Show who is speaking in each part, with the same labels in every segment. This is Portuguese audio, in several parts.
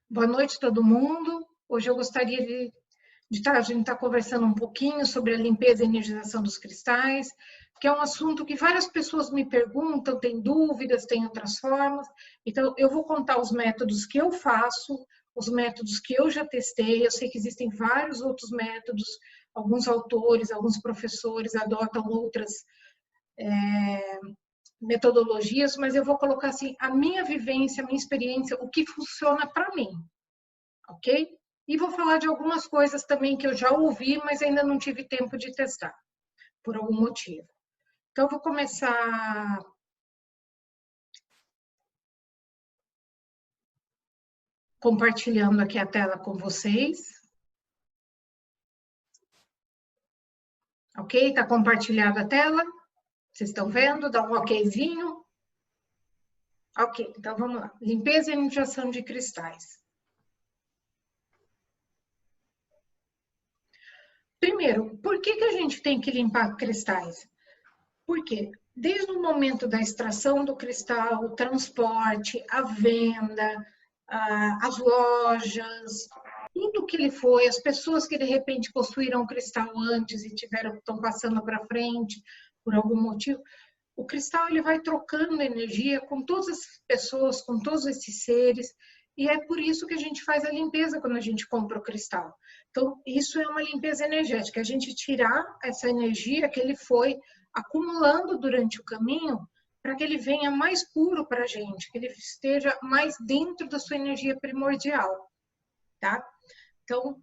Speaker 1: Boa noite, todo mundo. Hoje eu gostaria a gente estar conversando um pouquinho sobre a limpeza e energização dos cristais, que é um assunto que várias pessoas me perguntam, têm dúvidas, têm outras formas. Então, eu vou contar os métodos que eu faço, os métodos que eu já testei. Eu sei que existem vários outros métodos, alguns autores, alguns professores adotam outras metodologias, mas eu vou colocar assim a minha vivência, a minha experiência, o que funciona para mim. Ok? E vou falar de algumas coisas também que eu já ouvi, mas ainda não tive tempo de testar, por algum motivo. Então, eu vou começar compartilhando aqui a tela com vocês. Ok? Está compartilhada a tela? Vocês estão vendo? Dá um okzinho. Ok, então vamos lá. Limpeza e energização de cristais. Primeiro, por que a gente tem que limpar cristais? Porque desde o momento da extração do cristal, o transporte, a venda, as lojas, tudo que ele foi, as pessoas que de repente possuíram o cristal antes e estão passando para frente por algum motivo, o cristal ele vai trocando energia com todas as pessoas, com todos esses seres, e é por isso que a gente faz a limpeza quando a gente compra o cristal. Então, isso é uma limpeza energética, a gente tirar essa energia que ele foi acumulando durante o caminho para que ele venha mais puro para a gente, que ele esteja mais dentro da sua energia primordial, tá? Então,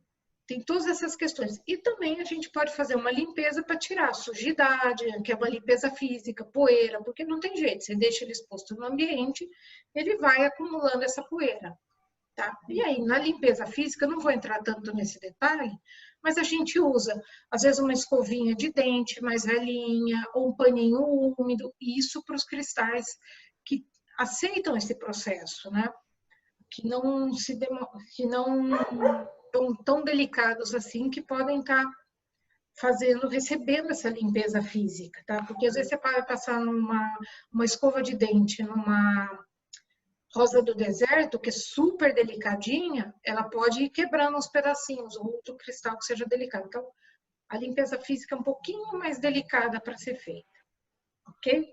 Speaker 1: tem todas essas questões. E também a gente pode fazer uma limpeza para tirar a sujidade, que é uma limpeza física, poeira, porque não tem jeito, você deixa ele exposto no ambiente, ele vai acumulando essa poeira. Tá? E aí, na limpeza física, não vou entrar tanto nesse detalhe, mas a gente usa, às vezes, uma escovinha de dente mais velhinha, ou um paninho úmido, isso para os cristais que aceitam esse processo, né? Que não estão tão delicados assim, que podem estar recebendo essa limpeza física, tá? Porque às vezes você vai passar uma escova de dente, numa rosa do deserto, que é super delicadinha, ela pode ir quebrando uns pedacinhos, ou outro cristal que seja delicado. Então, a limpeza física é um pouquinho mais delicada para ser feita, ok?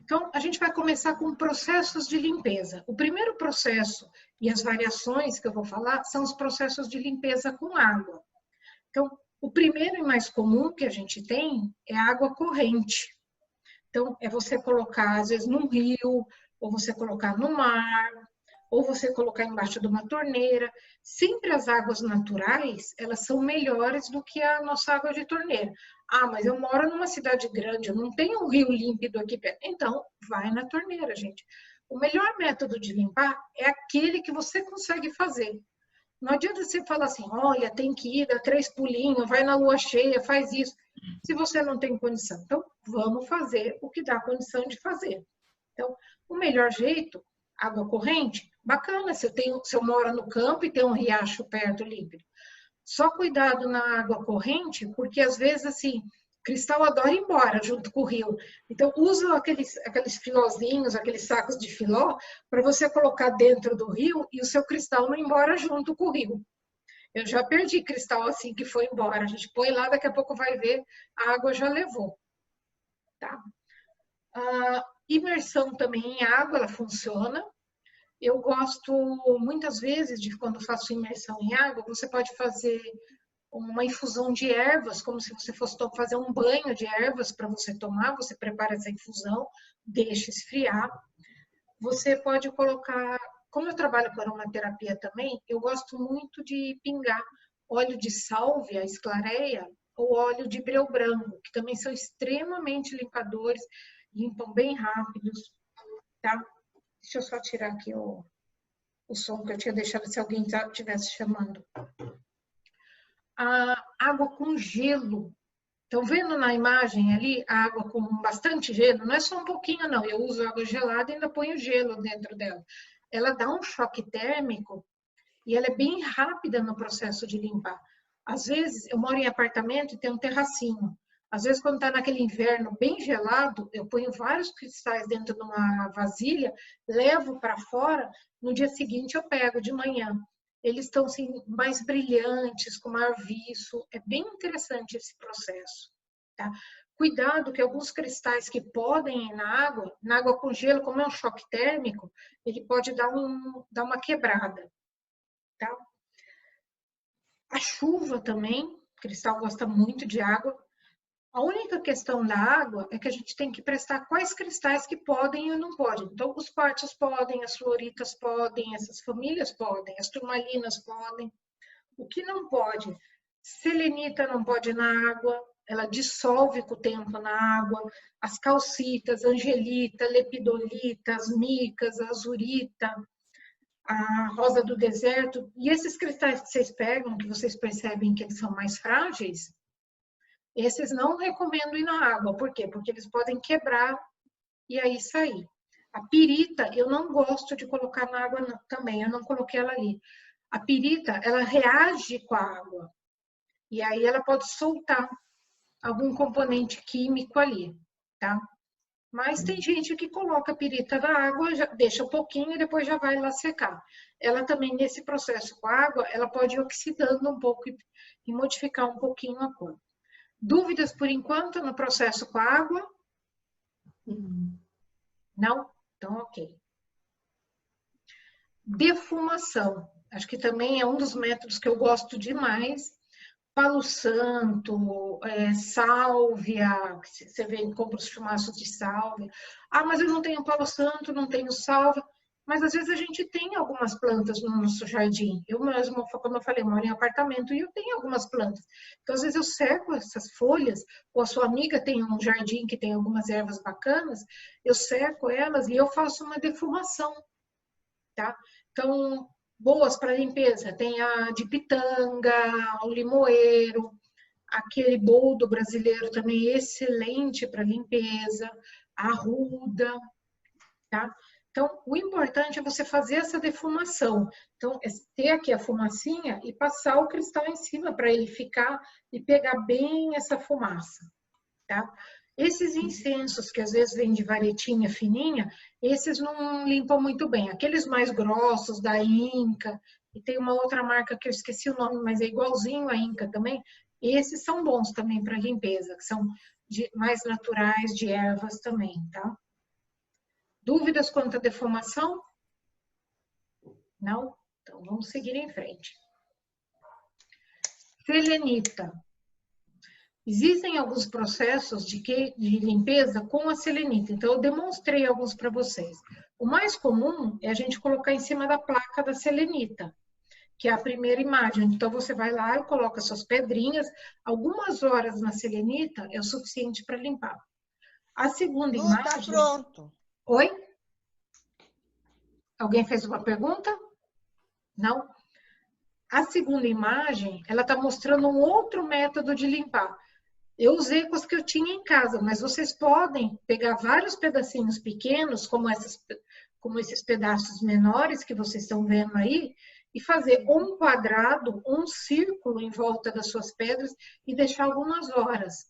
Speaker 1: Então, a gente vai começar com processos de limpeza. O primeiro processo e as variações que eu vou falar são os processos de limpeza com água. Então, o primeiro e mais comum que a gente tem é a água corrente. Então, é você colocar, às vezes, num rio, ou você colocar no mar, ou você colocar embaixo de uma torneira. Sempre as águas naturais, elas são melhores do que a nossa água de torneira. Ah, mas eu moro numa cidade grande, eu não tenho um rio límpido aqui perto. Então, vai na torneira, gente. O melhor método de limpar é aquele que você consegue fazer. Não adianta você falar assim, olha, tem que ir, dá 3 pulinhos, vai na lua cheia, faz isso, se você não tem condição. Então, vamos fazer o que dá condição de fazer. Então, o melhor jeito, água corrente, bacana, se eu moro no campo e tem um riacho perto límpido. Só cuidado na água corrente, porque às vezes, assim, cristal adora ir embora junto com o rio. Então, usa aqueles filózinhos, aqueles sacos de filó, para você colocar dentro do rio e o seu cristal não ir embora junto com o rio. Eu já perdi cristal assim que foi embora. A gente põe lá, daqui a pouco vai ver, a água já levou. Tá? A imersão também em água, ela funciona. Eu gosto muitas vezes de quando faço imersão em água, você pode fazer uma infusão de ervas, como se você fosse fazer um banho de ervas para você tomar. Você prepara essa infusão, deixa esfriar. Você pode colocar, como eu trabalho com aromaterapia também, eu gosto muito de pingar óleo de sálvia, esclareia, ou óleo de breu branco, que também são extremamente limpadores, limpam bem rápidos, tá? Deixa eu só tirar aqui o som que eu tinha deixado se alguém estivesse chamando. A água com gelo. Estão vendo na imagem ali a água com bastante gelo? Não é só um pouquinho, não. Eu uso água gelada e ainda ponho gelo dentro dela. Ela dá um choque térmico e ela é bem rápida no processo de limpar. Às vezes, eu moro em apartamento e tem um terracinho. Às vezes, quando está naquele inverno bem gelado, eu ponho vários cristais dentro de uma vasilha, levo para fora, no dia seguinte eu pego de manhã. Eles estão assim, mais brilhantes, com maior viço. É bem interessante esse processo. Tá? Cuidado que alguns cristais que podem ir na água com gelo, como é um choque térmico, ele pode dar uma quebrada. Tá? A chuva também, o cristal gosta muito de água. A única questão da água é que a gente tem que prestar quais cristais que podem ou não podem. Então, os quartzos podem, as fluoritas podem, essas famílias podem, as turmalinas podem. O que não pode? Selenita não pode na água, ela dissolve com o tempo na água. As calcitas, angelita, lepidolita, as micas, a azurita, a rosa do deserto. E esses cristais que vocês pegam, que vocês percebem que eles são mais frágeis, esses não recomendo ir na água. Por quê? Porque eles podem quebrar e aí sair. A pirita, eu não gosto de colocar na água também, eu não coloquei ela ali. A pirita, ela reage com a água. E aí ela pode soltar algum componente químico ali, tá? Mas tem gente que coloca a pirita na água, já deixa um pouquinho e depois já vai lá secar. Ela também, nesse processo com a água, ela pode ir oxidando um pouco e modificar um pouquinho a cor. Dúvidas por enquanto no processo com a água? Não? Então, ok. Defumação. Acho que também é um dos métodos que eu gosto demais. Palo santo, sálvia, você vê, compra os chumaços de sálvia. Ah, mas eu não tenho palo santo, não tenho sálvia. Mas às vezes a gente tem algumas plantas no nosso jardim. Eu mesmo, como eu falei, moro em apartamento e eu tenho algumas plantas. Então, às vezes eu seco essas folhas, ou a sua amiga tem um jardim que tem algumas ervas bacanas, eu seco elas e eu faço uma defumação, tá? Então, boas para limpeza, tem a de pitanga, o limoeiro, aquele boldo brasileiro também excelente para limpeza, a arruda, tá? Então, o importante é você fazer essa defumação. Então, é ter aqui a fumacinha e passar o cristal em cima para ele ficar e pegar bem essa fumaça, tá? Esses incensos que às vezes vêm de varetinha fininha, esses não limpam muito bem. Aqueles mais grossos da Inca, e tem uma outra marca que eu esqueci o nome, mas é igualzinho a Inca também, esses são bons também para limpeza, que são mais naturais, de ervas também, tá? Dúvidas quanto à defumação? Não? Então, vamos seguir em frente. Selenita. Existem alguns processos de limpeza com a selenita, então eu demonstrei alguns para vocês. O mais comum é a gente colocar em cima da placa da selenita, que é a primeira imagem. Então você vai lá e coloca suas pedrinhas, algumas horas na selenita é o suficiente para limpar. A segunda imagem...
Speaker 2: Tá pronto.
Speaker 1: Oi? Alguém fez uma pergunta? Não? A segunda imagem, ela está mostrando um outro método de limpar. Eu usei com as que eu tinha em casa, mas vocês podem pegar vários pedacinhos pequenos, como esses pedaços menores que vocês estão vendo aí, e fazer um quadrado, um círculo em volta das suas pedras e deixar algumas horas.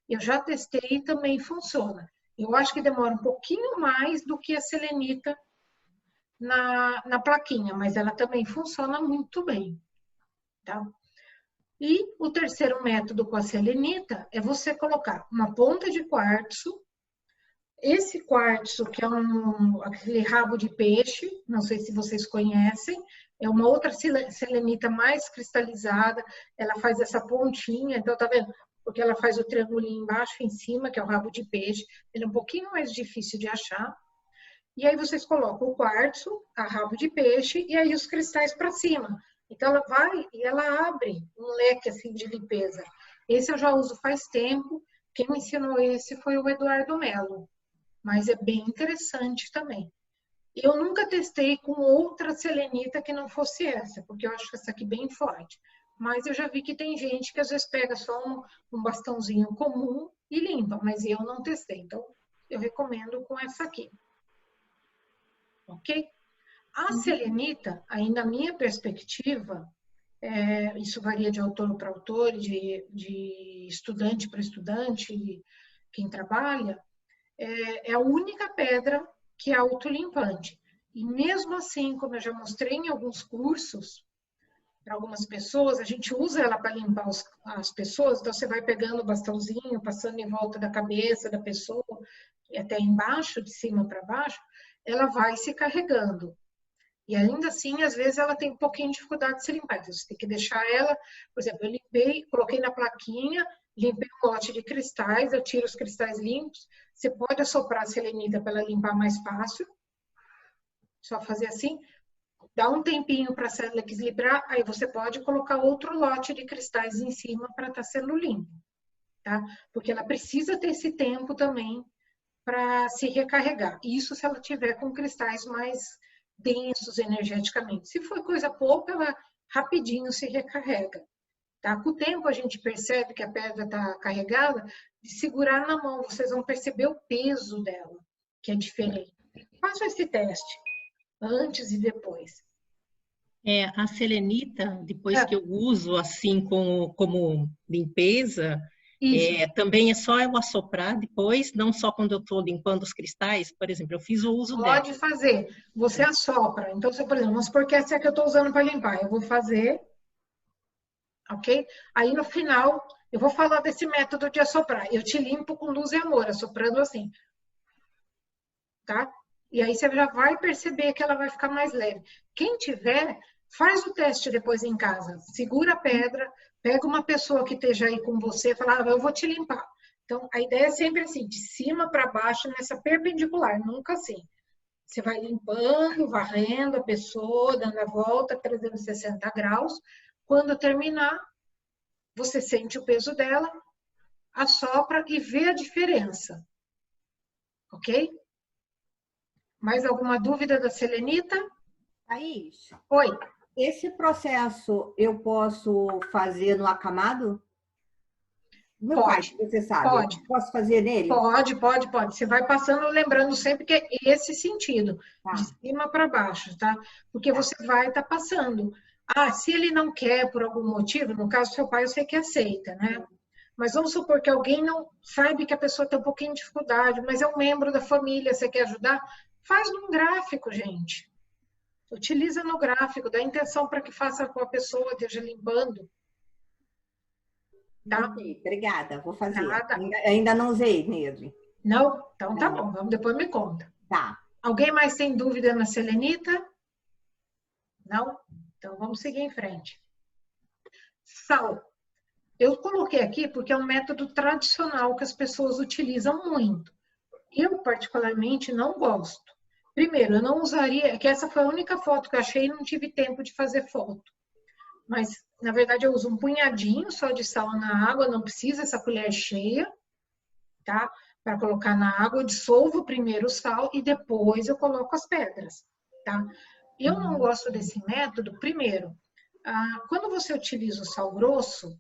Speaker 1: Eu já testei e também funciona. Eu acho que demora um pouquinho mais do que a selenita na plaquinha, mas ela também funciona muito bem, tá? E o terceiro método com a selenita é você colocar uma ponta de quartzo. Esse quartzo, que é aquele rabo de peixe, não sei se vocês conhecem, é uma outra selenita mais cristalizada, ela faz essa pontinha, então tá vendo? Porque ela faz o triangulinho embaixo e em cima, que é o rabo de peixe, ele é um pouquinho mais difícil de achar. E aí vocês colocam o quartzo, a rabo de peixe, e aí os cristais para cima. Então, ela vai e ela abre um leque assim de limpeza. Esse eu já uso faz tempo. Quem me ensinou esse foi o Eduardo Melo. Mas é bem interessante também. Eu nunca testei com outra selenita que não fosse essa, porque eu acho essa aqui bem forte. Mas eu já vi que tem gente que às vezes pega só um bastãozinho comum e limpa, mas eu não testei. Então, eu recomendo com essa aqui. Ok? A selenita, aí na minha perspectiva, isso varia de autor para autor, de de estudante para estudante, quem trabalha, é a única pedra que é autolimpante. E mesmo assim, como eu já mostrei em alguns cursos, para algumas pessoas, a gente usa ela para limpar as pessoas, então você vai pegando o bastãozinho, passando em volta da cabeça da pessoa, até embaixo, de cima para baixo, ela vai se carregando. E ainda assim, às vezes, ela tem um pouquinho de dificuldade de se limpar. Então, você tem que deixar ela, por exemplo, eu limpei, coloquei na plaquinha, limpei um lote de cristais, eu tiro os cristais limpos. Você pode assoprar a selenita para ela limpar mais fácil. Só fazer assim. Dá um tempinho para a célula equilibrar, aí você pode colocar outro lote de cristais em cima para estar sendo limpo, tá? Porque ela precisa ter esse tempo também para se recarregar. Isso se ela tiver com cristais mais densos energeticamente. Se for coisa pouca, ela rapidinho se recarrega. Tá? Com o tempo a gente percebe que a pedra está carregada, de segurar na mão, vocês vão perceber o peso dela, que é diferente. Faça esse teste, antes e depois.
Speaker 2: A selenita, depois que eu uso assim como limpeza, também é só eu assoprar depois, não só quando eu estou limpando os cristais, por exemplo, eu fiz o uso dela.
Speaker 1: Pode fazer, você assopra. Então, você, por exemplo, vamos supor que essa é a que eu estou usando para limpar. Eu vou fazer, ok? Aí no final, eu vou falar desse método de assoprar. Eu te limpo com luz e amor, assoprando assim. Tá? E aí você já vai perceber que ela vai ficar mais leve. Quem tiver, faz o teste depois em casa. Segura a pedra, pega uma pessoa que esteja aí com você e fala, eu vou te limpar. Então, a ideia é sempre assim, de cima para baixo, nessa perpendicular, nunca assim. Você vai limpando, varrendo a pessoa, dando a volta, 360 graus. Quando terminar, você sente o peso dela, assopra e vê a diferença. Ok? Mais alguma dúvida da selenita?
Speaker 3: Thaís,
Speaker 1: Oi.
Speaker 3: Esse processo eu posso fazer no acamado? Meu pai, você sabe.
Speaker 1: Pode.
Speaker 3: Posso fazer nele?
Speaker 1: Pode. Você vai passando, lembrando sempre que é esse sentido, de cima para baixo, tá? Porque você vai estar passando. Se ele não quer por algum motivo, no caso do seu pai, eu sei que aceita, né? Mas vamos supor que alguém não sabe que a pessoa tem um pouquinho de dificuldade, mas é um membro da família, você quer ajudar? Faz num gráfico, gente. Utiliza no gráfico, dá intenção para que faça com a pessoa, esteja limpando. Tá?
Speaker 3: Obrigada, vou fazer.
Speaker 1: Nada.
Speaker 3: Ainda não usei nele.
Speaker 1: Não? Então tá bom, vamos, depois me conta.
Speaker 3: Tá.
Speaker 1: Alguém mais tem dúvida na selenita? Não? Então vamos seguir em frente. Sal. Eu coloquei aqui porque é um método tradicional que as pessoas utilizam muito. Eu, particularmente, não gosto. Primeiro, eu não usaria, que essa foi a única foto que eu achei e não tive tempo de fazer foto. Mas, na verdade, eu uso um punhadinho só de sal na água, não precisa essa colher cheia, tá? Para colocar na água, eu dissolvo primeiro o sal e depois eu coloco as pedras, tá? Eu não gosto desse método, primeiro, quando você utiliza o sal grosso,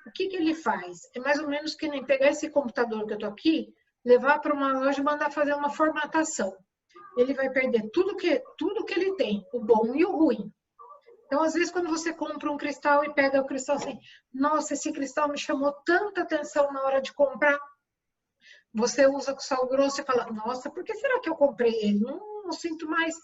Speaker 1: o que ele faz? É mais ou menos que nem pegar esse computador que eu tô aqui, levar para uma loja e mandar fazer uma formatação. Ele vai perder tudo que ele tem, o bom e o ruim. Então, às vezes, quando você compra um cristal e pega o cristal assim, nossa, esse cristal me chamou tanta atenção na hora de comprar. Você usa com sal grosso e fala, nossa, por que será que eu comprei ele? Não sinto mais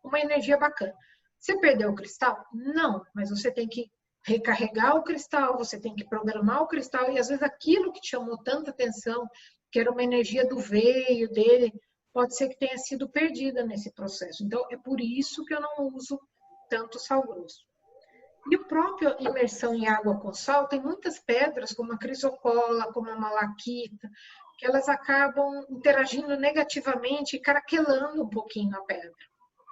Speaker 1: uma energia bacana. Você perdeu o cristal? Não, mas você tem que recarregar o cristal, você tem que programar o cristal, e às vezes aquilo que te chamou tanta atenção, que era uma energia do veio dele, pode ser que tenha sido perdida nesse processo. Então, é por isso que eu não uso tanto sal grosso. E o próprio imersão em água com sal tem muitas pedras, como a crisocola, como a malaquita, que elas acabam interagindo negativamente e craquelando um pouquinho a pedra.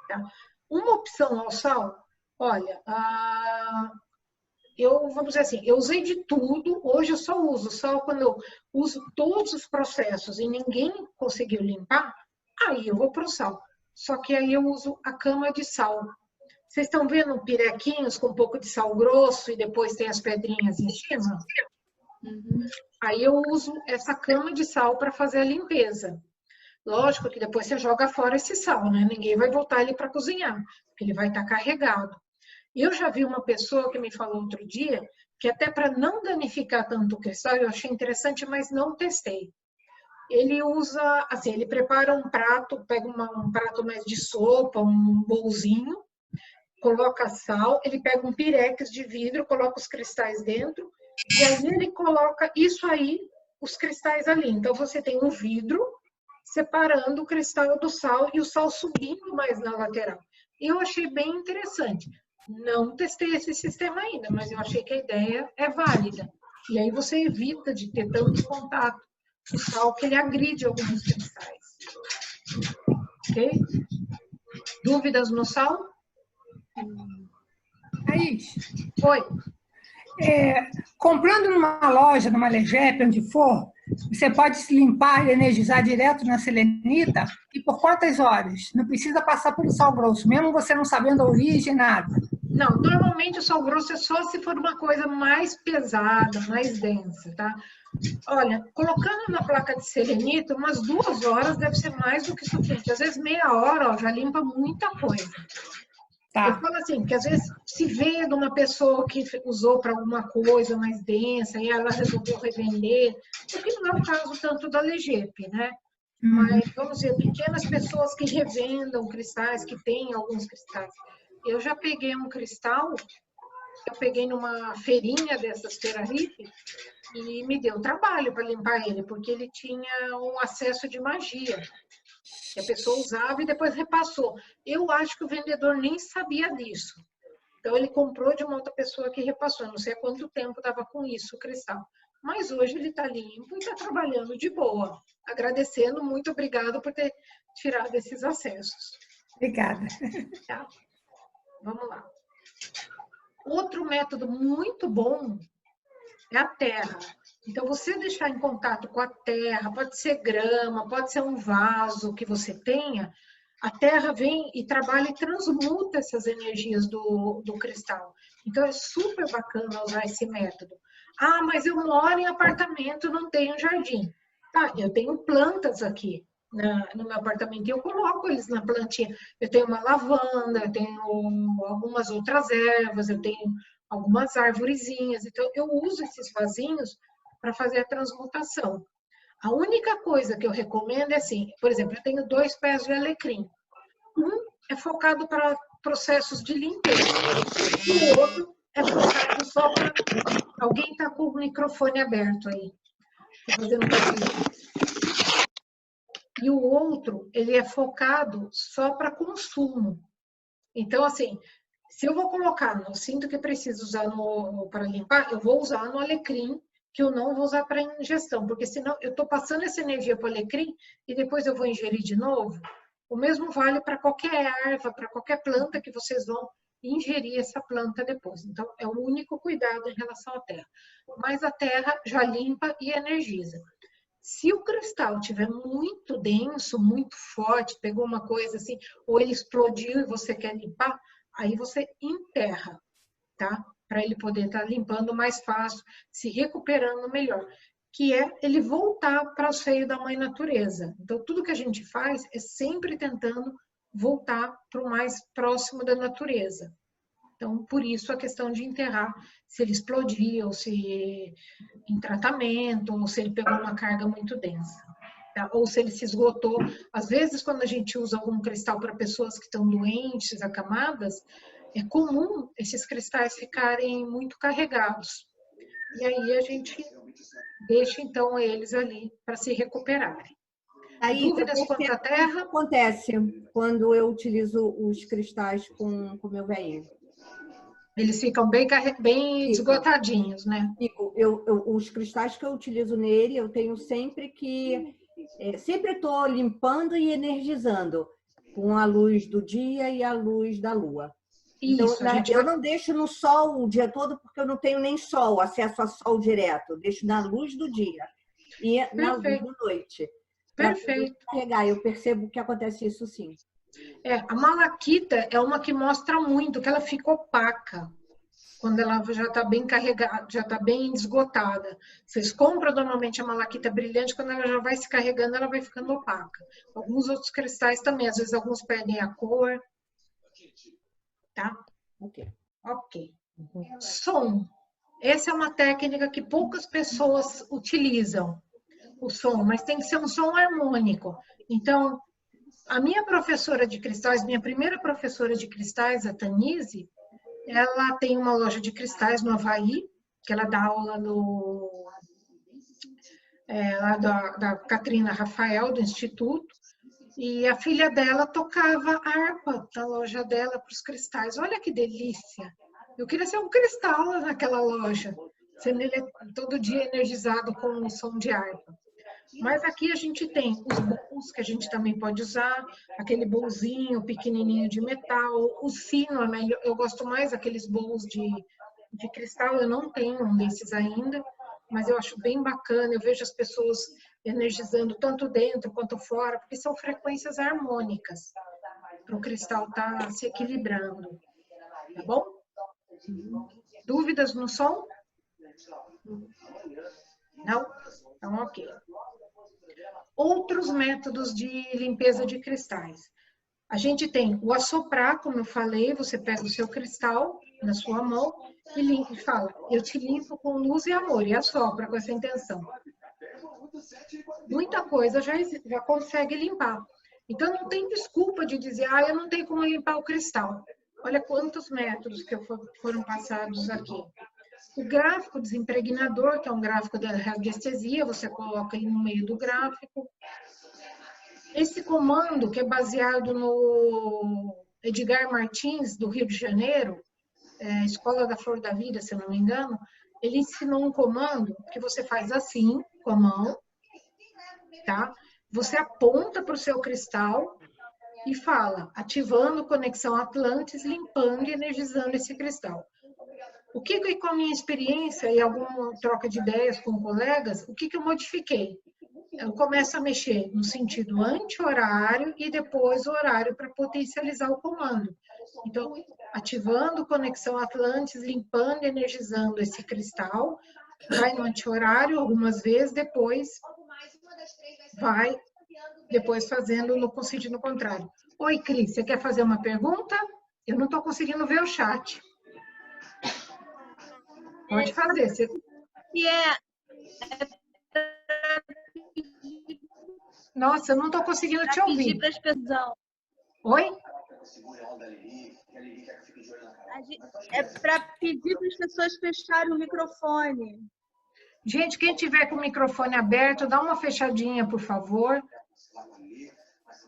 Speaker 1: Tá? Uma opção ao sal, olha, vamos dizer assim, eu usei de tudo, hoje eu só uso sal quando eu uso todos os processos e ninguém conseguiu limpar, aí eu vou para o sal. Só que aí eu uso a cama de sal. Vocês estão vendo pirequinhos com um pouco de sal grosso e depois tem as pedrinhas em cima? Uhum. Aí eu uso essa cama de sal para fazer a limpeza. Lógico que depois você joga fora esse sal, né? Ninguém vai voltar ele para cozinhar, porque ele vai estar carregado. Eu já vi uma pessoa que me falou outro dia, que até para não danificar tanto o cristal, eu achei interessante, mas não testei. Ele usa, assim, ele prepara um prato, pega um prato mais de sopa, um bolzinho, coloca sal, ele pega um pirex de vidro, coloca os cristais dentro, e aí ele coloca isso aí, os cristais ali. Então, você tem um vidro separando o cristal do sal e o sal subindo mais na lateral. E eu achei bem interessante. Não testei esse sistema ainda, mas eu achei que a ideia é válida. E aí você evita de ter tanto contato com o sal que ele agride alguns cristais. Ok? Dúvidas no sal?
Speaker 4: Thaís,
Speaker 1: Oi.
Speaker 4: comprando numa loja, numa Legep, onde for, você pode se limpar e energizar direto na selenita? E por quantas horas? Não precisa passar pelo sal grosso, mesmo você não sabendo a origem, nada.
Speaker 1: Não, normalmente o sal grosso é só se for uma coisa mais pesada, mais densa, tá? Olha, colocando na placa de selenita, umas 2 horas deve ser mais do que suficiente. Às vezes meia hora, ó, já limpa muita coisa.
Speaker 4: Tá.
Speaker 1: Eu falo assim, que às vezes se vê de uma pessoa que usou para alguma coisa mais densa e ela resolveu revender, o que não é o caso tanto da Legep, né? Mas, vamos dizer, pequenas pessoas que revendam cristais, que têm alguns cristais. Eu já peguei um cristal, eu peguei numa feirinha dessas Ferrarife e me deu trabalho para limpar ele, porque ele tinha um acesso de magia. Que a pessoa usava e depois repassou. Eu acho que o vendedor nem sabia disso. Então, ele comprou de uma outra pessoa que repassou. Eu não sei há quanto tempo estava com isso, o cristal. Mas hoje ele está limpo e está trabalhando de boa. Agradecendo, muito obrigado por ter tirado esses acessos.
Speaker 4: Obrigada.
Speaker 1: Tá? Vamos lá. Outro método muito bom é a terra. Então, você deixar em contato com a terra, pode ser grama, pode ser um vaso que você tenha, a terra vem e trabalha e transmuta essas energias do cristal. Então, é super bacana usar esse método. Ah, mas eu moro em apartamento, não tenho jardim. Tá, eu tenho plantas aqui no meu apartamento e eu coloco eles na plantinha. Eu tenho uma lavanda, eu tenho algumas outras ervas, eu tenho algumas arvorezinhas. Então, eu uso esses vasinhos para fazer a transmutação. A única coisa que eu recomendo é assim, por exemplo, eu tenho 2 pés de alecrim. Um é focado para processos de limpeza. E o outro é focado só para... Alguém está com o microfone aberto aí. Estou fazendo barulho. E o outro, ele é focado só para consumo. Então, assim, se eu vou colocar, eu sinto que preciso usar para limpar, eu vou usar no alecrim, que eu não vou usar para ingestão, porque senão eu estou passando essa energia para o alecrim e depois eu vou ingerir de novo. O mesmo vale para qualquer erva, para qualquer planta que vocês vão ingerir essa planta depois. Então, é o único cuidado em relação à terra. Mas a terra já limpa e energiza. Se o cristal estiver muito denso, muito forte, pegou uma coisa assim, ou ele explodiu e você quer limpar, aí você enterra, tá? Para ele poder estar limpando mais fácil, se recuperando melhor. Que é ele voltar para o seio da mãe natureza. Então, tudo que a gente faz é sempre tentando voltar para o mais próximo da natureza. Então, por isso a questão de enterrar, se ele explodir, ou se em tratamento, ou se ele pegou uma carga muito densa, tá? Ou se ele se esgotou. Às vezes, quando a gente usa algum cristal para pessoas que estão doentes, acamadas, é comum esses cristais ficarem muito carregados. E aí a gente deixa, então, eles ali para se recuperarem.
Speaker 3: Aí,
Speaker 1: Dúvidas quanto à terra?
Speaker 3: O que acontece quando eu utilizo os cristais com o meu velhinho?
Speaker 1: Eles ficam bem esgotadinhos, né?
Speaker 3: Os cristais que eu utilizo nele, eu tenho sempre que... sempre estou limpando e energizando com a luz do dia e a luz da lua. Então,
Speaker 1: Isso,
Speaker 3: eu não deixo no sol o dia todo, porque eu não tenho nem sol, acesso a sol direto. Eu deixo na luz do dia e na luz da noite.
Speaker 1: Perfeito.
Speaker 3: Pegar, eu percebo que acontece isso sim.
Speaker 1: A malaquita é uma que mostra muito, que ela fica opaca. Quando ela já está bem carregada, já está bem esgotada. Vocês compram normalmente a malaquita brilhante, quando ela já vai se carregando, ela vai ficando opaca. Alguns outros cristais também, às vezes alguns pedem a cor. Tá?
Speaker 3: Ok.
Speaker 1: Ok. Som. Essa é uma técnica que poucas pessoas utilizam, o som, mas tem que ser um som harmônico. Então, a minha professora de cristais, minha primeira professora de cristais, a Tanise, ela tem uma loja de cristais no Havaí, que ela dá aula lá da Catrina Rafael, do Instituto, e a filha dela tocava harpa na loja dela para os cristais. Olha que delícia! Eu queria ser um cristal naquela loja, sendo ele todo dia energizado com o som de harpa. Mas aqui a gente tem os bowls que a gente também pode usar, aquele bowlzinho pequenininho de metal, o sino é melhor, eu gosto mais daqueles bowls de cristal, eu não tenho um desses ainda, mas eu acho bem bacana, eu vejo as pessoas energizando tanto dentro quanto fora, porque são frequências harmônicas, para o cristal estar se equilibrando, tá bom? Dúvidas no som? Não? Então, ok. Outros métodos de limpeza de cristais. A gente tem o assoprar, como eu falei, você pega o seu cristal na sua mão e limpa, e fala, eu te limpo com luz e amor, e assopra com essa intenção. Muita coisa já consegue limpar. Então, não tem desculpa de dizer, eu não tenho como limpar o cristal. Olha quantos métodos que foram passados aqui. O gráfico desimpregnador, que é um gráfico da radiestesia, você coloca ele no meio do gráfico. Esse comando, que é baseado no Edgar Martins, do Rio de Janeiro, Escola da Flor da Vida, se eu não me engano, ele ensinou um comando que você faz assim, com a mão, tá? Você aponta para o seu cristal e fala, ativando conexão Atlantis, limpando e energizando esse cristal. O que, com a minha experiência e alguma troca de ideias com colegas, o que eu modifiquei? Eu começo a mexer no sentido anti-horário e depois o horário para potencializar o comando. Então, ativando conexão Atlantis, limpando e energizando esse cristal, vai no anti-horário algumas vezes, depois vai fazendo no sentido contrário. Oi, Cris, você quer fazer uma pergunta? Eu não estou conseguindo ver o chat. Pode fazer. Você... Nossa, eu não estou conseguindo te ouvir. Oi?
Speaker 5: É para pedir para as pessoas fecharem o microfone.
Speaker 1: Gente, quem tiver com o microfone aberto, dá uma fechadinha, por favor.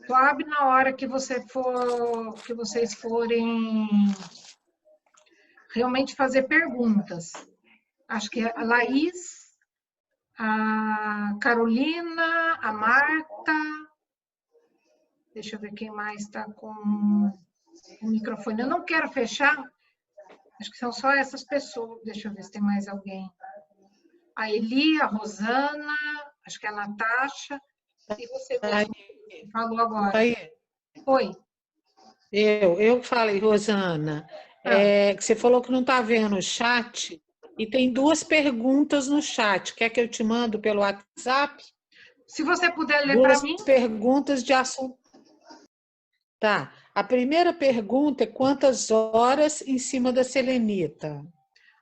Speaker 1: Só abre na hora que vocês forem realmente fazer perguntas. Acho que é a Laís, a Carolina, a Marta. Deixa eu ver quem mais está com o microfone. Eu não quero fechar. Acho que são só essas pessoas. Deixa eu ver se tem mais alguém. A Eli, a Rosana, acho que é a Natasha. E você mesmo falou agora. Oi.
Speaker 6: Eu falei, Rosana, que você falou que não está vendo o chat e tem 2 perguntas no chat. Quer que eu te mando pelo WhatsApp?
Speaker 1: Se você puder ler para mim.
Speaker 6: 2 perguntas de assunto. Tá. A primeira pergunta é quantas horas em cima da selenita?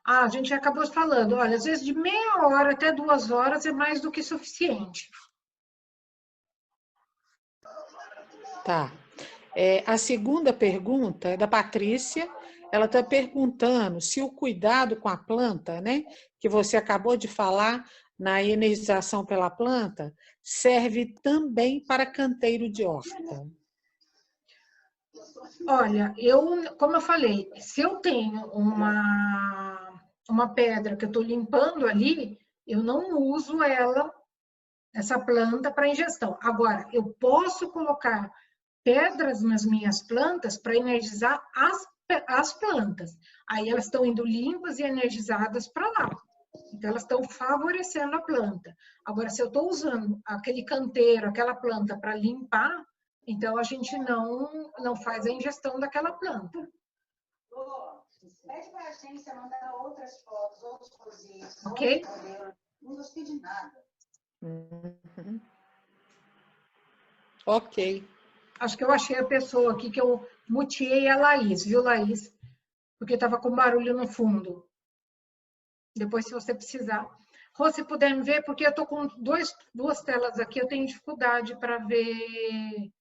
Speaker 1: A gente acabou falando, olha, às vezes de meia hora até 2 horas é mais do que suficiente.
Speaker 6: Tá. A segunda pergunta é da Patrícia. Ela está perguntando se o cuidado com a planta, né, que você acabou de falar na energização pela planta, serve também para canteiro de horta.
Speaker 1: Olha, como eu falei, se eu tenho uma pedra que eu estou limpando ali, eu não uso essa planta para ingestão. Agora, eu posso colocar pedras nas minhas plantas para energizar as plantas. Aí elas estão indo limpas e energizadas para lá. Então, elas estão favorecendo a planta. Agora, se eu estou usando aquele canteiro, aquela planta para limpar, então a gente não faz a ingestão daquela planta.
Speaker 7: Pede para a agência mandar outras fotos, outros cozinhos.
Speaker 1: Ok?
Speaker 7: Não gostei de nada.
Speaker 6: Uhum. Ok.
Speaker 1: Acho que eu achei a pessoa aqui que eu muteei a Laís, viu, Laís? Porque estava com barulho no fundo. Depois, se você precisar. Rô, se puder me ver, porque eu estou com duas telas aqui, eu tenho dificuldade para ver.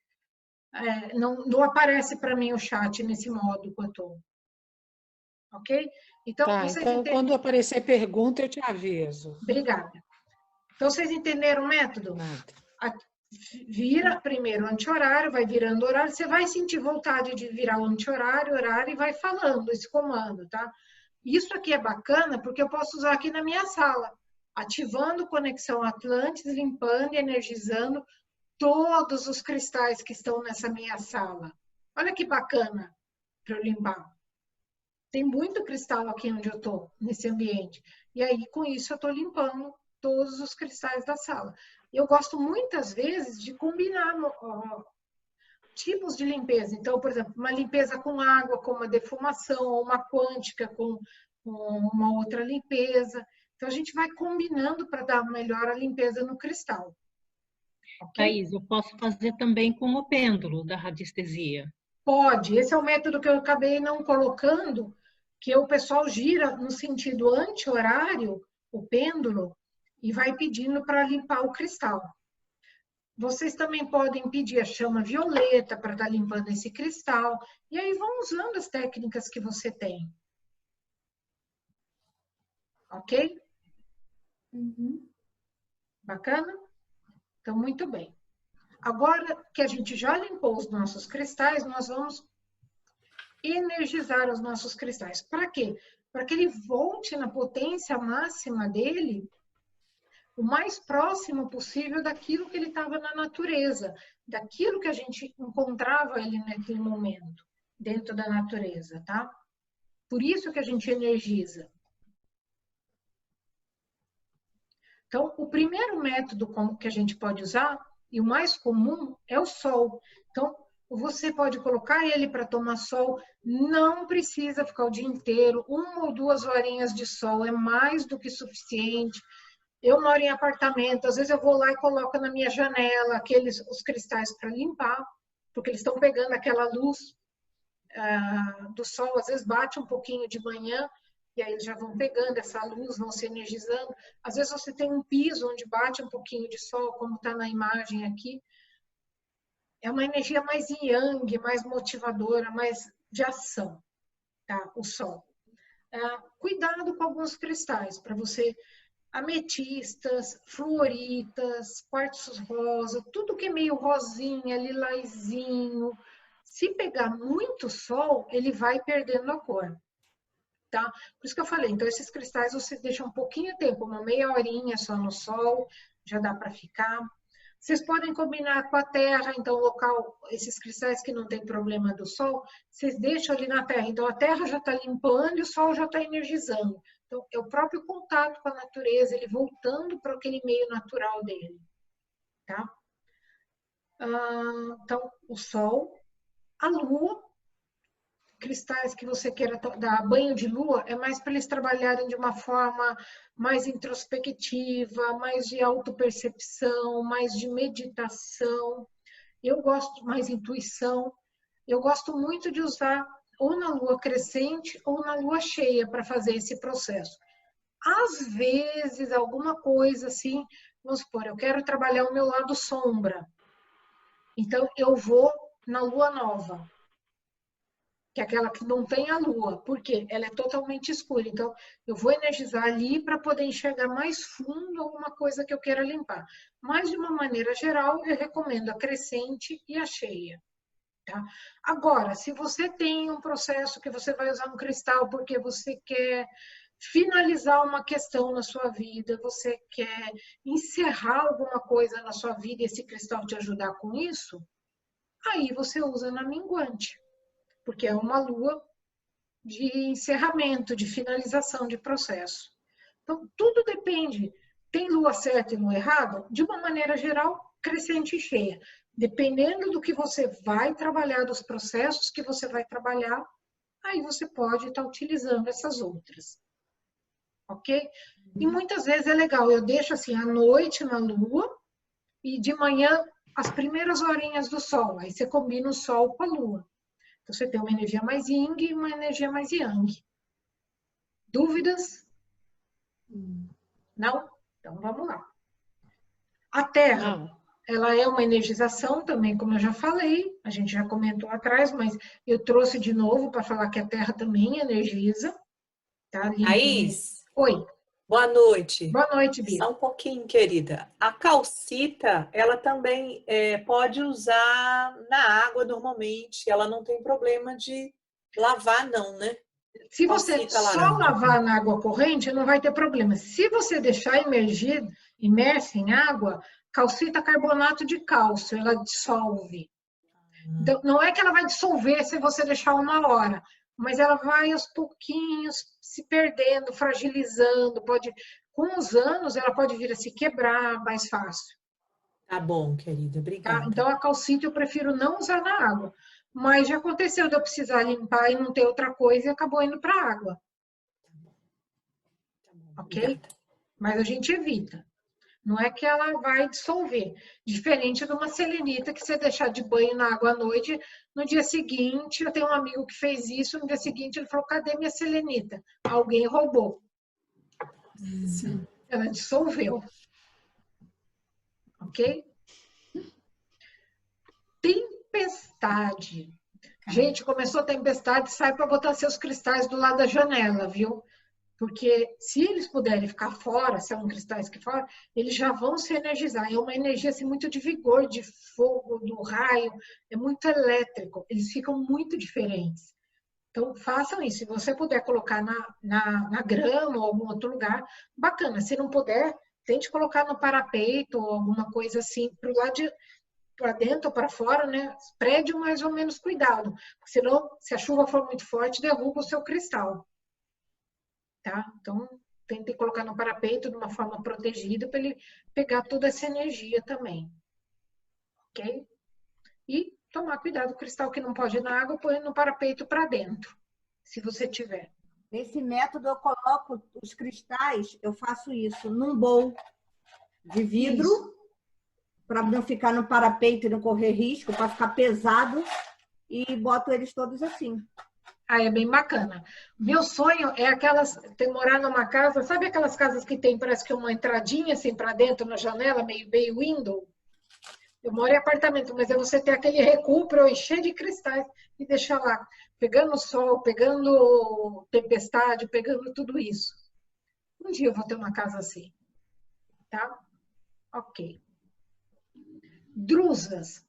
Speaker 1: Não aparece para mim o chat nesse modo que eu estou. Ok? Então,
Speaker 6: Tá, então quando aparecer pergunta, eu te aviso.
Speaker 1: Obrigada. Então, vocês entenderam o método?
Speaker 6: Nada.
Speaker 1: Vira primeiro o anti-horário, vai virando horário, você vai sentir vontade de virar o anti-horário, horário, e vai falando esse comando, tá? Isso aqui é bacana porque eu posso usar aqui na minha sala, ativando conexão Atlantis, limpando e energizando todos os cristais que estão nessa minha sala. Olha que bacana para eu limpar. Tem muito cristal aqui onde eu estou, nesse ambiente. E aí, com isso, eu estou limpando todos os cristais da sala. Eu gosto muitas vezes de combinar tipos de limpeza. Então, por exemplo, uma limpeza com água, com uma defumação, ou uma quântica com uma outra limpeza. Então, a gente vai combinando para dar melhor a limpeza no cristal. Okay?
Speaker 2: Thaís, eu posso fazer também com o pêndulo da radiestesia.
Speaker 1: Pode. Esse é o método que eu acabei não colocando, que o pessoal gira no sentido anti-horário, o pêndulo, e vai pedindo para limpar o cristal. Vocês também podem pedir a chama violeta para estar limpando esse cristal. E aí vão usando as técnicas que você tem. Ok? Bacana? Então, muito bem. Agora que a gente já limpou os nossos cristais, nós vamos energizar os nossos cristais. Para quê? Para que ele volte na potência máxima dele, o mais próximo possível daquilo que ele estava na natureza, daquilo que a gente encontrava ele naquele momento, dentro da natureza, tá? Por isso que a gente energiza. Então, o primeiro método que a gente pode usar, e o mais comum, é o sol. Então, você pode colocar ele para tomar sol, não precisa ficar o dia inteiro, 1 ou 2 horinhas de sol é mais do que suficiente. Eu moro em apartamento, às vezes eu vou lá e coloco na minha janela os cristais para limpar, porque eles estão pegando aquela luz do sol, às vezes bate um pouquinho de manhã, e aí eles já vão pegando essa luz, vão se energizando. Às vezes você tem um piso onde bate um pouquinho de sol, como está na imagem aqui. É uma energia mais yang, mais motivadora, mais de ação, tá? O sol. Cuidado com alguns cristais, para você... ametistas, fluoritas, quartzos rosa, tudo que é meio rosinha, lilazinho. Se pegar muito sol, ele vai perdendo a cor, tá? Por isso que eu falei, então esses cristais você deixa um pouquinho de tempo, uma meia horinha só no sol, já dá para ficar. Vocês podem combinar com a terra, então local, esses cristais que não tem problema do sol, vocês deixam ali na terra. Então a terra já está limpando e o sol já está energizando. Então, é o próprio contato com a natureza, ele voltando para aquele meio natural dele, tá? Então, o sol, a lua, cristais que você queira dar banho de lua, é mais para eles trabalharem de uma forma mais introspectiva, mais de autopercepção, mais de meditação. Eu gosto mais de intuição. Eu gosto muito de usar ou na lua crescente ou na lua cheia para fazer esse processo. Às vezes, alguma coisa assim, vamos supor, eu quero trabalhar o meu lado sombra. Então, eu vou na lua nova, que é aquela que não tem a lua, porque ela é totalmente escura. Então, eu vou energizar ali para poder enxergar mais fundo alguma coisa que eu queira limpar. Mas, de uma maneira geral, eu recomendo a crescente e a cheia. Tá? Agora, se você tem um processo que você vai usar um cristal porque você quer finalizar uma questão na sua vida, você quer encerrar alguma coisa na sua vida e esse cristal te ajudar com isso, aí você usa na minguante, porque é uma lua de encerramento, de finalização de processo. Então, tudo depende. Tem lua certa e lua errada? De uma maneira geral, crescente e cheia. Dependendo do que você vai trabalhar, dos processos que você vai trabalhar, aí você pode estar utilizando essas outras. Ok? E muitas vezes é legal, eu deixo assim à noite na lua e de manhã as primeiras horinhas do sol. Aí você combina o sol com a lua. Então você tem uma energia mais yin e uma energia mais yang. Dúvidas? Não? Então, vamos lá. A Terra,
Speaker 6: Não.
Speaker 1: ela é uma energização também, como eu já falei, a gente já comentou atrás, mas eu trouxe de novo para falar que a Terra também energiza. Tá?
Speaker 8: Thaís,
Speaker 1: Oi,
Speaker 8: boa noite.
Speaker 1: boa noite, Bia.
Speaker 8: Só um pouquinho, querida. A calcita, ela também pode usar na água normalmente. Ela não tem problema de lavar, não, né?
Speaker 1: Se você
Speaker 8: Calcita
Speaker 1: só
Speaker 8: laranja.
Speaker 1: lavar na água corrente, não vai ter problema. Se você deixar imersa em água, calcita carbonato de cálcio, ela dissolve. Então, não é que ela vai dissolver se você deixar 1 hora, mas ela vai aos pouquinhos se perdendo, fragilizando. Com os anos, ela pode vir a se quebrar mais fácil.
Speaker 8: Tá bom, querida.
Speaker 1: Tá?
Speaker 8: Obrigada.
Speaker 1: Então, a calcita eu prefiro não usar na água. Mas já aconteceu de eu precisar limpar e não ter outra coisa e acabou indo para a água.
Speaker 8: Tá bom,
Speaker 1: Ok?
Speaker 8: obrigada.
Speaker 1: Mas a gente evita. Não é que ela vai dissolver. Diferente de uma selenita que você deixar de banho na água à noite, no dia seguinte, eu tenho um amigo que fez isso, no dia seguinte ele falou, cadê minha selenita? Alguém roubou. Ela dissolveu. Ok? Tempestade. Gente, começou a tempestade, sai para botar seus cristais do lado da janela, viu? Porque se eles puderem ficar fora, são cristais que fora, eles já vão se energizar. É uma energia assim, muito de vigor, de fogo, do raio, é muito elétrico. Eles ficam muito diferentes. Então, façam isso. Se você puder colocar na grama ou algum outro lugar, bacana. Se não puder, tente colocar no parapeito ou alguma coisa assim, para o lado de para dentro ou para fora, né? Prédio, mais ou menos cuidado. Porque senão, se a chuva for muito forte, derruba o seu cristal. Tá? Então, tente colocar no parapeito de uma forma protegida para ele pegar toda essa energia também. Ok? E tomar cuidado, o cristal que não pode ir na água, põe no parapeito para dentro, se você tiver.
Speaker 3: Nesse método, eu coloco os cristais, eu faço isso num bowl de vidro, para não ficar no parapeito e não correr risco, para ficar pesado, e boto eles todos assim.
Speaker 1: Ah, é bem bacana. Meu sonho é morar numa casa, sabe aquelas casas que tem, parece que uma entradinha assim para dentro na janela, meio window? Eu moro em apartamento, mas é você ter aquele recuo para eu encher de cristais e deixar lá, pegando sol, pegando tempestade, pegando tudo isso. Um dia eu vou ter uma casa assim, tá? Ok. Drusas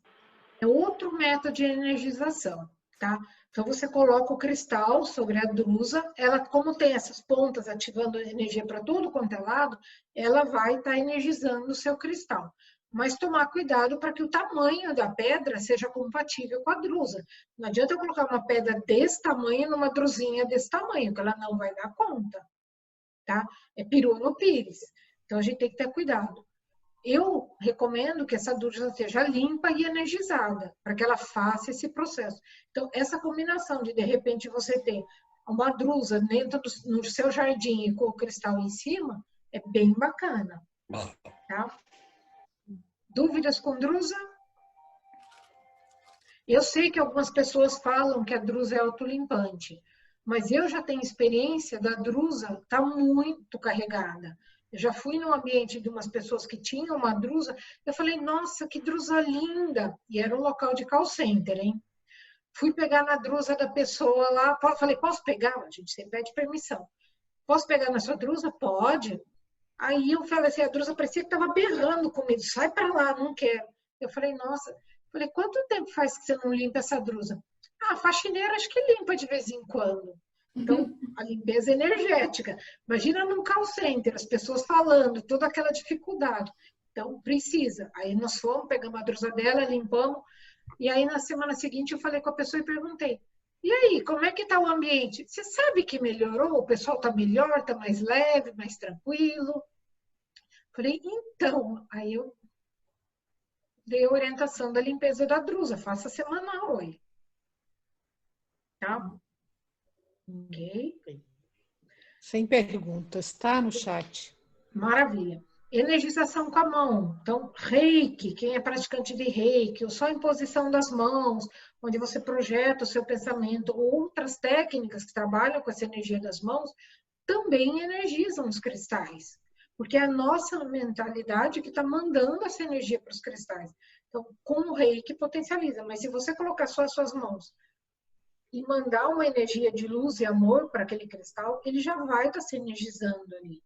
Speaker 1: é outro método de energização, tá? Então, você coloca o cristal sobre a drusa, ela, como tem essas pontas ativando energia para todo quanto é lado, ela vai estar energizando o seu cristal. Mas tomar cuidado para que o tamanho da pedra seja compatível com a drusa. Não adianta eu colocar uma pedra desse tamanho numa drusinha desse tamanho, que ela não vai dar conta, tá? É peru no pires. Então, a gente tem que ter cuidado. Eu recomendo que essa drusa seja limpa e energizada, para que ela faça esse processo. Então, essa combinação de repente, você ter uma drusa dentro no seu jardim e com o cristal em cima, é bem bacana. Tá? Dúvidas com drusa? Eu sei que algumas pessoas falam que a drusa é autolimpante, mas eu já tenho experiência da drusa estar muito carregada. Eu já fui no ambiente de umas pessoas que tinham uma drusa, eu falei, nossa, que drusa linda! E era um local de call center, hein? Fui pegar na drusa da pessoa lá, falei, posso pegar? A gente sempre pede permissão. Posso pegar na sua drusa? Pode. Aí eu falei assim, a drusa parecia que estava berrando comigo, sai para lá, não quero. Eu falei, nossa, quanto tempo faz que você não limpa essa drusa? Ah, a faxineira acho que limpa de vez em quando. Então, a limpeza energética. Imagina num call center, as pessoas falando, toda aquela dificuldade. Então, precisa. Aí nós fomos, pegamos a drusa dela, limpamos. E aí, na semana seguinte, eu falei com a pessoa e perguntei, e aí, como é que está o ambiente? Você sabe que melhorou? O pessoal está melhor, está mais leve, mais tranquilo? Falei, então, aí eu dei a orientação da limpeza da drusa, faça semanal aí. Tá? Ok.
Speaker 6: Sem perguntas, tá no chat.
Speaker 1: Maravilha. Energização com a mão. Então, reiki, quem é praticante de reiki, ou só imposição das mãos, onde você projeta o seu pensamento, ou outras técnicas que trabalham com essa energia das mãos, também energizam os cristais. Porque é a nossa mentalidade que está mandando essa energia para os cristais. Então, com o reiki potencializa. Mas se você colocar só as suas mãos e mandar uma energia de luz e amor para aquele cristal, ele já vai estar se energizando ali.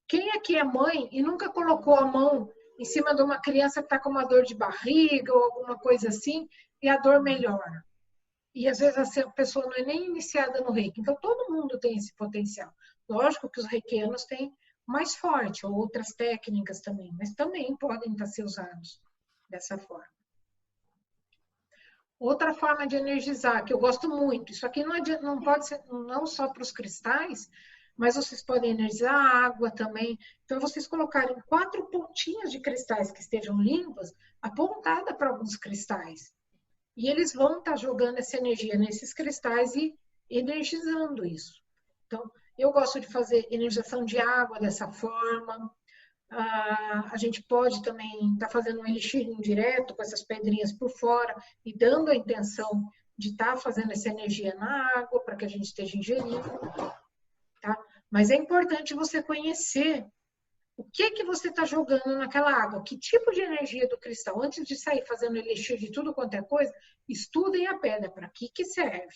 Speaker 1: Quem aqui é mãe e nunca colocou a mão em cima de uma criança que está com uma dor de barriga ou alguma coisa assim, e a dor melhora? E às vezes a pessoa não é nem iniciada no reiki. Então, todo mundo tem esse potencial. Lógico que os reikianos têm mais forte, ou outras técnicas também, mas também podem estar ser usados dessa forma. Outra forma de energizar, que eu gosto muito, isso aqui não pode ser não só para os cristais, mas vocês podem energizar a água também. Então, vocês colocarem 4 pontinhas de cristais que estejam limpas, apontada para alguns cristais. E eles vão estar jogando essa energia nesses cristais e energizando isso. Então, eu gosto de fazer energização de água dessa forma. A gente pode também estar fazendo um elixir indireto com essas pedrinhas por fora e dando a intenção de estar fazendo essa energia na água para que a gente esteja ingerindo. Tá? Mas é importante você conhecer o que você está jogando naquela água, que tipo de energia do cristal. Antes de sair fazendo elixir de tudo quanto é coisa, estudem a pedra, para que serve.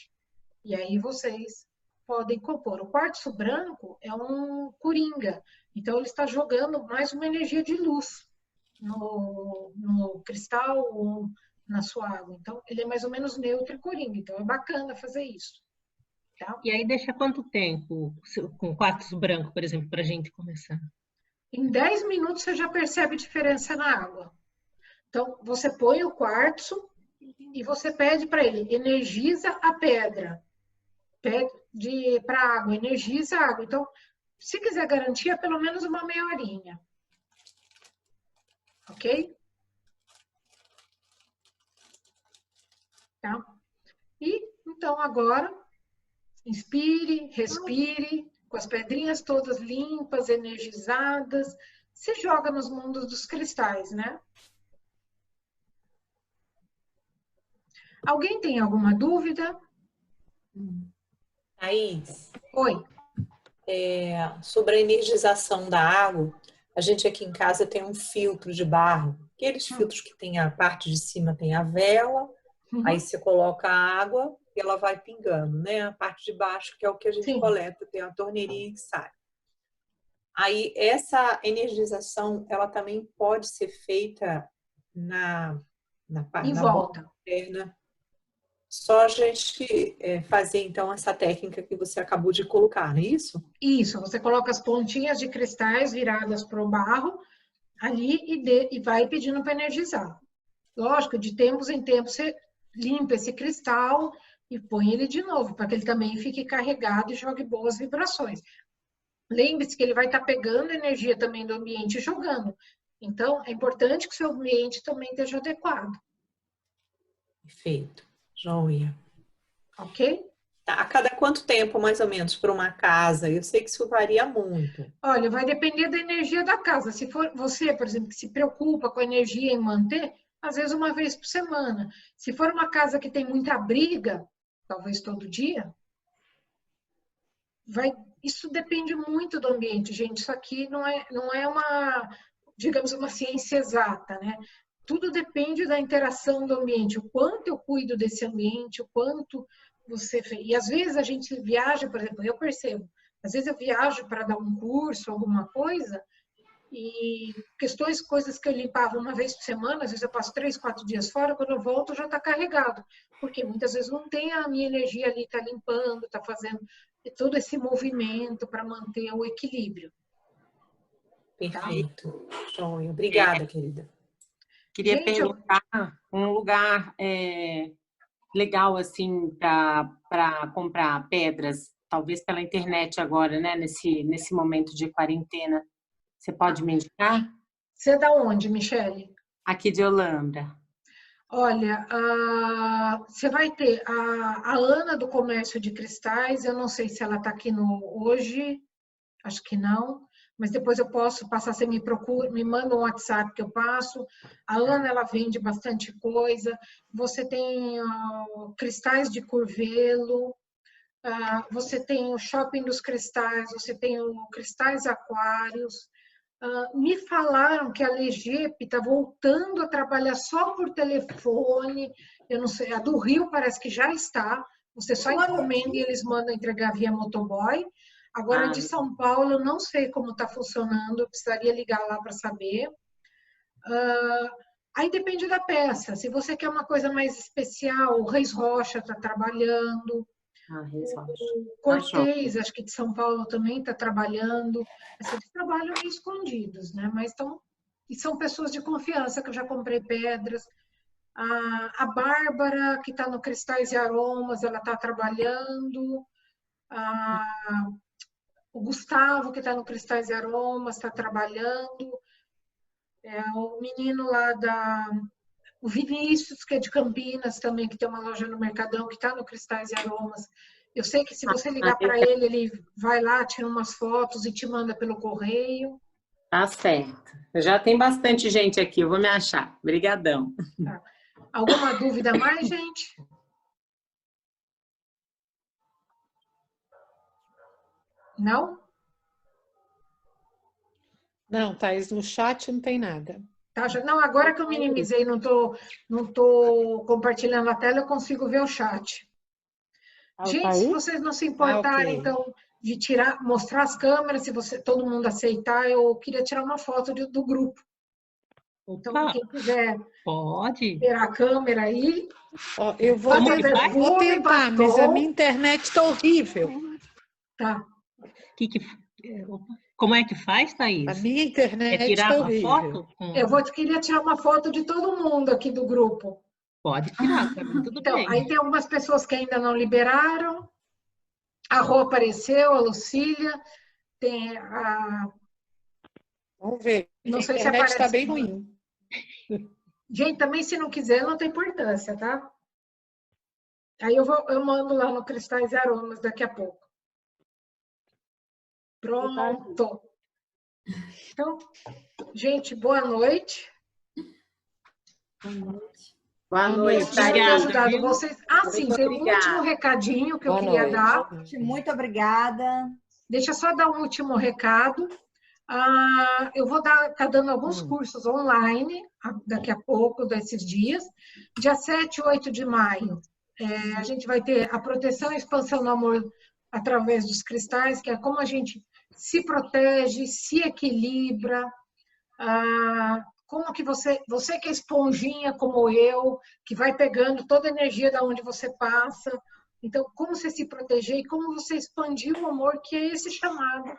Speaker 1: E aí vocês podem compor. O quartzo branco é um coringa, então ele está jogando mais uma energia de luz no cristal ou na sua água. Então ele é mais ou menos neutro e coringa, então é bacana fazer isso. Tá?
Speaker 2: E aí deixa quanto tempo com quartzo branco, por exemplo, para a gente começar?
Speaker 1: Em 10 minutos você já percebe a diferença na água. Então, você põe o quartzo e você pede para ele, energiza a pedra. Pede para a água, energiza a água. Então, se quiser garantir, é pelo menos uma meia horinha. Ok? Tá? E, então, agora, inspire, respire, com as pedrinhas todas limpas, energizadas, se joga nos mundos dos cristais, né? Alguém tem alguma dúvida?
Speaker 8: Thaís,
Speaker 1: Oi.
Speaker 8: sobre a energização da água, a gente aqui em casa tem um filtro de barro. Aqueles filtros que tem a parte de cima tem a vela, aí você coloca a água e ela vai pingando, né? A parte de baixo, que é o que a gente coleta, tem a torneirinha que sai. Aí, essa energização, ela também pode ser feita na
Speaker 1: volta
Speaker 8: interna. Só a gente fazer, então, essa técnica que você acabou de colocar, não é isso?
Speaker 1: Isso, você coloca as pontinhas de cristais viradas para o barro ali e vai pedindo para energizar. Lógico, de tempos em tempos você limpa esse cristal e põe ele de novo, para que ele também fique carregado e jogue boas vibrações. Lembre-se que ele vai estar pegando energia também do ambiente e jogando. Então, é importante que o seu ambiente também esteja adequado.
Speaker 8: Perfeito. Joia.
Speaker 1: Ok?
Speaker 8: Tá. A cada quanto tempo, mais ou menos, para uma casa? Eu sei que isso varia muito.
Speaker 1: Olha, vai depender da energia da casa. Se for você, por exemplo, que se preocupa com a energia em manter, às vezes uma vez por semana. Se for uma casa que tem muita briga, talvez todo dia, isso depende muito do ambiente, gente. Isso aqui não é uma, digamos, uma ciência exata, né? Tudo depende da interação do ambiente, o quanto eu cuido desse ambiente, o quanto você fez. E às vezes a gente viaja, por exemplo, eu percebo, às vezes eu viajo para dar um curso, alguma coisa, e coisas que eu limpava uma vez por semana, às vezes eu passo 3, 4 dias fora, quando eu volto já está carregado, porque muitas vezes não tem a minha energia ali, está limpando, está fazendo todo esse movimento para manter o equilíbrio.
Speaker 8: Perfeito. Joia. Obrigada, querida.
Speaker 9: Queria perguntar um lugar legal assim para comprar pedras, talvez pela internet agora, né? Nesse momento de quarentena. Você pode me indicar?
Speaker 1: Você é da onde, Michele?
Speaker 9: Aqui de Holambra.
Speaker 1: Olha, você vai ter a Ana do Comércio de Cristais, eu não sei se ela está aqui hoje, acho que não, mas depois eu posso passar, você me procura, me manda um WhatsApp que eu passo. A Ana, ela vende bastante coisa. Você tem cristais de curvelo, você tem o Shopping dos Cristais, você tem o Cristais Aquários. Me falaram que a Legep está voltando a trabalhar só por telefone. Eu não sei, a do Rio parece que já está. Você só encomenda e eles mandam entregar via motoboy. Agora, de São Paulo, eu não sei como está funcionando, eu precisaria ligar lá para saber. Aí depende da peça. Se você quer uma coisa mais especial, o Reis Rocha está trabalhando. O Cortez, acho que de São Paulo também está trabalhando. Eles trabalham meio escondidos, né? Mas e são pessoas de confiança, que eu já comprei pedras. A Bárbara, que está no Cristais e Aromas, ela está trabalhando. O Gustavo, que está no Cristais e Aromas, está trabalhando. O menino lá o Vinícius, que é de Campinas também, que tem uma loja no Mercadão, que está no Cristais e Aromas. Eu sei que se você ligar para ele, ele vai lá, tira umas fotos e te manda pelo correio.
Speaker 9: Tá certo. Já tem bastante gente aqui, eu vou me achar. Obrigadão.
Speaker 1: Tá. Alguma dúvida mais, gente? Não?
Speaker 6: Não, Thaís, no chat não tem nada.
Speaker 1: Tá, não, agora que eu minimizei, não tô compartilhando a tela, eu consigo ver o chat. Gente, se vocês não se importarem,
Speaker 6: okay,
Speaker 1: então, de mostrar as câmeras, se todo mundo aceitar, eu queria tirar uma foto do grupo. Então, quem quiser ter a câmera aí...
Speaker 6: Eu vou tentar, mas a minha internet está horrível.
Speaker 1: Tá.
Speaker 2: Como é que faz, Thaís?
Speaker 6: A minha internet
Speaker 2: tirar uma
Speaker 6: horrível.
Speaker 2: foto?
Speaker 1: Queria tirar uma foto de todo mundo aqui do grupo.
Speaker 2: Pode tirar, para mim tudo bem.
Speaker 1: Aí tem algumas pessoas que ainda não liberaram. A Rô apareceu, a Lucília. Tem a...
Speaker 6: Vamos ver.
Speaker 1: Não sei se
Speaker 6: aparece. A internet está bem ruim.
Speaker 1: Gente, também se não quiser, não tem importância, tá? Aí eu mando lá no Cristais e Aromas daqui a pouco. Pronto. Então, gente, boa noite.
Speaker 9: Boa noite.
Speaker 1: Obrigada. Vocês. Sim, tem um último recadinho que eu queria dar.
Speaker 3: Muito obrigada.
Speaker 1: Deixa eu só dar um último recado. Eu vou estar dando alguns cursos online daqui a pouco, desses dias. Dia 7 e 8 de maio, a gente vai ter a proteção e expansão do amor através dos cristais, que é como a gente se protege, se equilibra, como que você que é esponjinha como eu, que vai pegando toda a energia da onde você passa. Então, como você se proteger e como você expandir o amor, que é esse chamado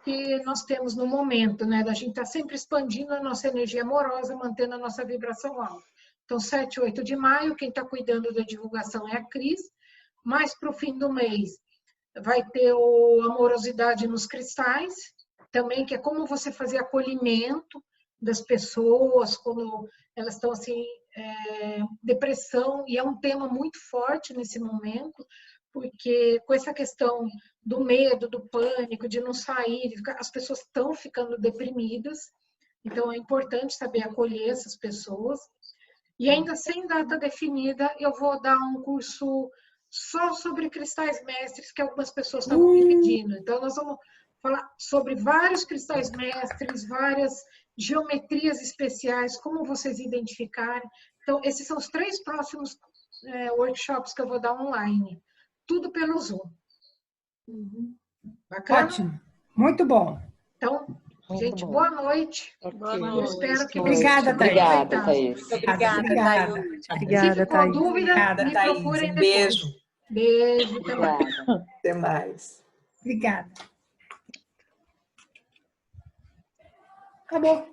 Speaker 1: que nós temos no momento, né? Da gente estar sempre expandindo a nossa energia amorosa, mantendo a nossa vibração alta. Então, 7 e 8 de maio, quem está cuidando da divulgação é a Cris. Mais para o fim do mês, vai ter o Amorosidade nos Cristais, também, que é como você fazer acolhimento das pessoas quando elas estão assim, depressão, e é um tema muito forte nesse momento, porque com essa questão do medo, do pânico, de não sair, as pessoas estão ficando deprimidas, então é importante saber acolher essas pessoas. E ainda sem data definida, eu vou dar um curso só sobre cristais mestres, que algumas pessoas estavam me pedindo. Então, nós vamos falar sobre vários cristais mestres, várias geometrias especiais, como vocês identificarem. Então, esses são os 3 próximos workshops que eu vou dar online. Tudo pelo Zoom. Bacana?
Speaker 4: Ótimo. Muito bom.
Speaker 1: Então, gente, boa noite.
Speaker 6: Okay.
Speaker 1: Eu espero que
Speaker 4: Obrigada, Thaís.
Speaker 8: Obrigada, Thaís.
Speaker 1: Obrigada, Thaís. Se for dúvida, me procurem depois.
Speaker 8: Beijo.
Speaker 1: Beijo.
Speaker 8: Até mais.
Speaker 4: Obrigada. Acabou.